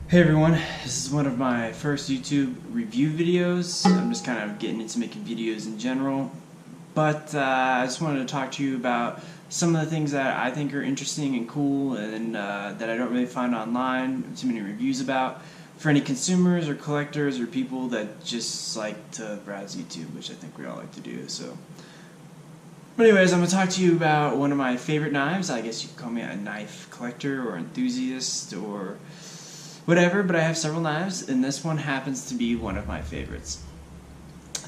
Hey everyone, this is one of my first YouTube review videos. I'm just kind of getting into making videos in general, but I just wanted to talk to you about some of the things that I think are interesting and cool and that I don't really find online too many reviews about for any consumers or collectors or people that just like to browse YouTube, which I think we all like to do. But anyways, I'm going to talk to you about one of my favorite knives. I guess you could call me a knife collector or enthusiast or whatever, but I have several knives, and this one happens to be one of my favorites.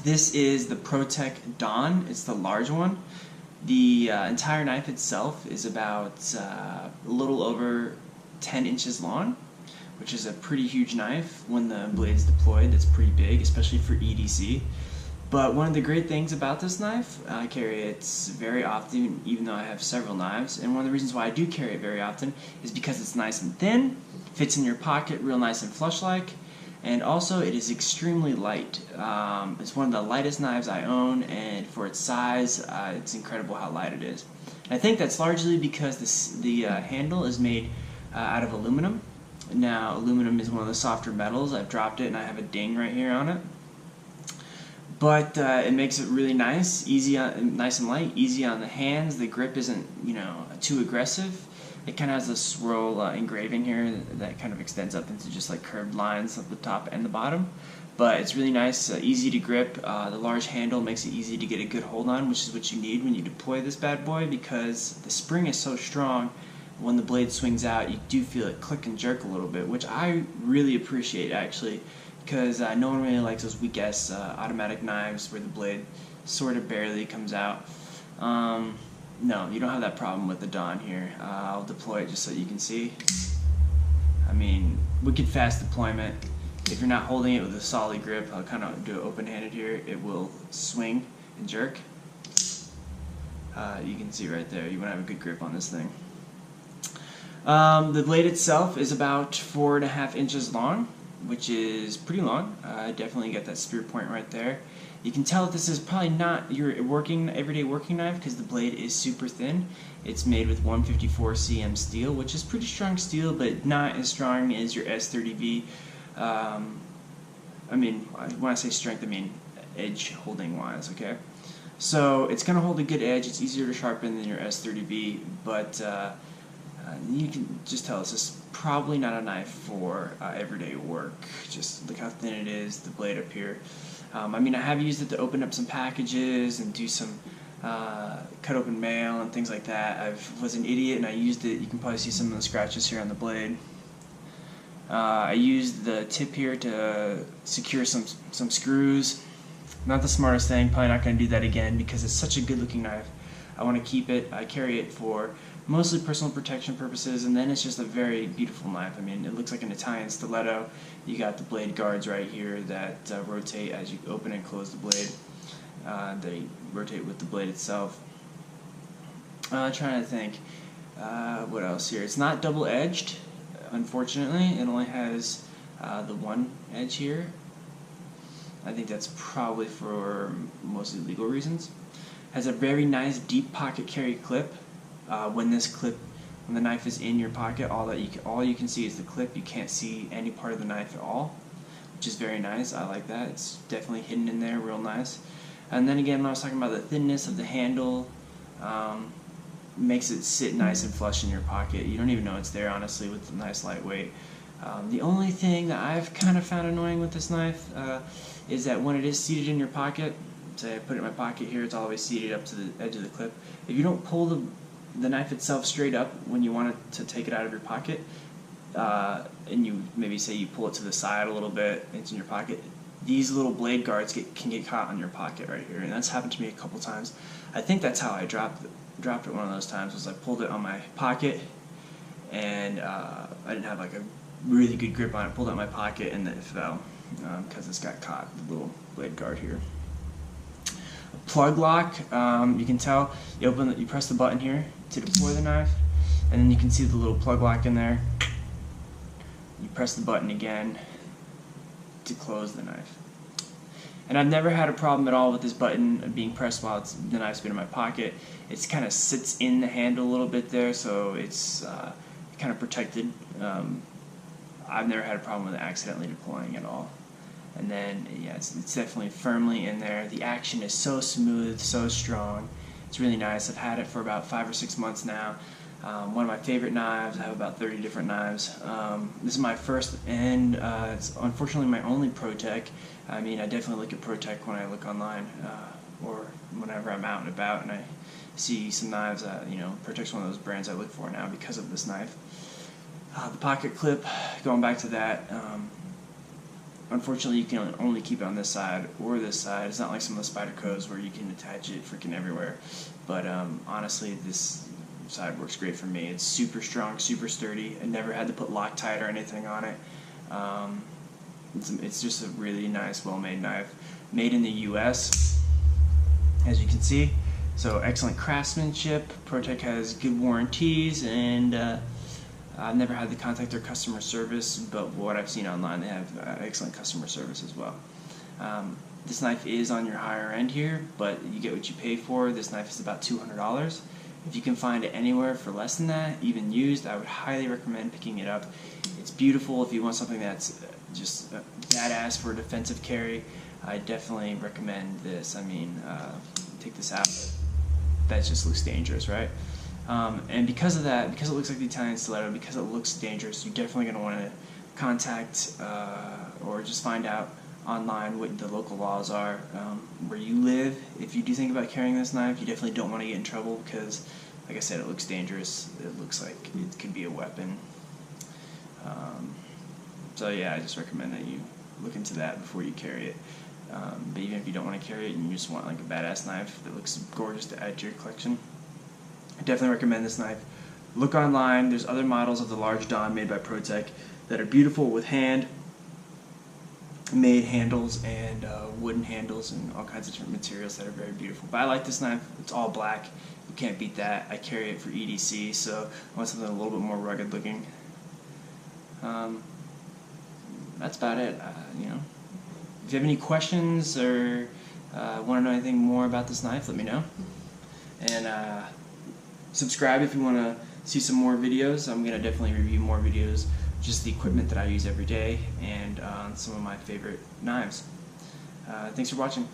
This is the Protech Don. It's the large one. The entire knife itself is about a little over 10 inches long, which is a pretty huge knife. When the blade's deployed, it's pretty big, especially for EDC. But one of the great things about this knife, I carry it very often, even though I have several knives. And one of the reasons why I do carry it very often is because it's nice and thin, fits in your pocket real nice and flush-like, and also it is extremely light. It's one of the lightest knives I own, and for its size, it's incredible how light it is. And I think that's largely because the handle is made out of aluminum. Now, aluminum is one of the softer metals. I've dropped it and I have a ding right here on it. But it makes it really nice, nice and light, easy on the hands. The grip isn't, too aggressive. It kind of has a swirl engraving here that kind of extends up into just like curved lines at the top and the bottom. But it's really nice, easy to grip. The large handle makes it easy to get a good hold on, which is what you need when you deploy this bad boy, because the spring is so strong. When the blade swings out, you do feel it click and jerk a little bit, which I really appreciate actually. Because no one really likes those weak-ass automatic knives where the blade sort of barely comes out. No, you don't have that problem with the Don here. I'll deploy it just so you can see. I mean, wicked fast deployment. If you're not holding it with a solid grip, I'll kind of do it open-handed here, it will swing and jerk. You can see right there, you want to have a good grip on this thing. The blade itself is about 4.5 inches long, which is pretty long. Definitely get that spear point right there. You can tell that this is probably not your everyday working knife because the blade is super thin. It's made with 154 cm steel, which is pretty strong steel, but not as strong as your S30V. I mean, when I say strength, I mean edge holding wise, okay? So it's going to hold a good edge. It's easier to sharpen than your S30V, but you can just tell this is probably not a knife for everyday work. Just look how thin it is, the blade up here. I mean, I have used it to open up some packages and do some cut open mail and things like that. I was an idiot and I used it. You can probably see some of the scratches here on the blade. I used the tip here to secure some screws. Not the smartest thing, probably not going to do that again because it's such a good looking knife. I want to keep it. I carry it for mostly personal protection purposes, and then it's just a very beautiful knife. I mean, it looks like an Italian stiletto. You got the blade guards right here that rotate as you open and close the blade. They rotate with the blade itself. Trying to think what else here. It's not double-edged, unfortunately. It only has the one edge here. I think that's probably for mostly legal reasons. Has a very nice deep pocket carry clip. When the knife is in your pocket, all you can see is the clip. You can't see any part of the knife at all, which is very nice. I like that. It's definitely hidden in there, real nice. And then again, when I was talking about the thinness of the handle, makes it sit nice and flush in your pocket. You don't even know it's there, honestly, with the nice lightweight. The only thing that I've kind of found annoying with this knife is that when it is seated in your pocket, say I put it in my pocket here, it's always seated up to the edge of the clip. If you don't pull the knife itself straight up when you want it to take it out of your pocket, and you maybe say you pull it to the side a little bit, it's in your pocket, these little blade guards can get caught on your pocket right here, and that's happened to me a couple times. I think that's how I dropped it one of those times, was I pulled it on my pocket, and I didn't have like a really good grip on it, pulled out my pocket, and then it fell, because it's got caught, the little blade guard here. Plug lock, you can tell, you press the button here to deploy the knife, and then you can see the little plug lock in there. You press the button again to close the knife. And I've never had a problem at all with this button being pressed while the knife's been in my pocket. It kind of sits in the handle a little bit there, so it's kind of protected. I've never had a problem with it accidentally deploying at all. And then, yeah, it's definitely firmly in there. The action is so smooth, so strong. It's really nice. I've had it for about 5 or 6 months now. One of my favorite knives. I have about 30 different knives. This is my first and it's unfortunately my only Protech. I mean, I definitely look at Protech when I look online or whenever I'm out and about and I see some knives. Protech's one of those brands I look for now because of this knife. The pocket clip, going back to that, unfortunately you can only keep it on this side or this side. It's not like some of the Spydercos where you can attach it freaking everywhere. But honestly, this side works great for me. It's super strong, super sturdy. I never had to put Loctite or anything on it. It's just a really nice, well-made knife. Made in the US, as you can see. So excellent craftsmanship. Protech has good warranties, and I've never had to contact their customer service, but what I've seen online, they have excellent customer service as well. This knife is on your higher end here, but you get what you pay for. This knife is about $200. If you can find it anywhere for less than that, even used, I would highly recommend picking it up. It's beautiful. If you want something that's just badass for a defensive carry, I definitely recommend this. I mean, take this out. That just looks dangerous, right? And because of that, because it looks like the Italian stiletto, because it looks dangerous, you're definitely going to want to contact or just find out online what the local laws are where you live. If you do think about carrying this knife, you definitely don't want to get in trouble because, like I said, it looks dangerous. It looks like it could be a weapon. So yeah, I just recommend that you look into that before you carry it. But even if you don't want to carry it and you just want like a badass knife that looks gorgeous to add to your collection, I definitely recommend this knife. Look online. There's other models of the Large Don made by Protech that are beautiful with hand-made handles and wooden handles and all kinds of different materials that are very beautiful. But I like this knife. It's all black. You can't beat that. I carry it for EDC, so I want something a little bit more rugged looking. That's about it. If you have any questions or want to know anything more about this knife, let me know. And subscribe if you want to see some more videos. I'm going to definitely review more videos, just the equipment that I use every day, and some of my favorite knives. Thanks for watching.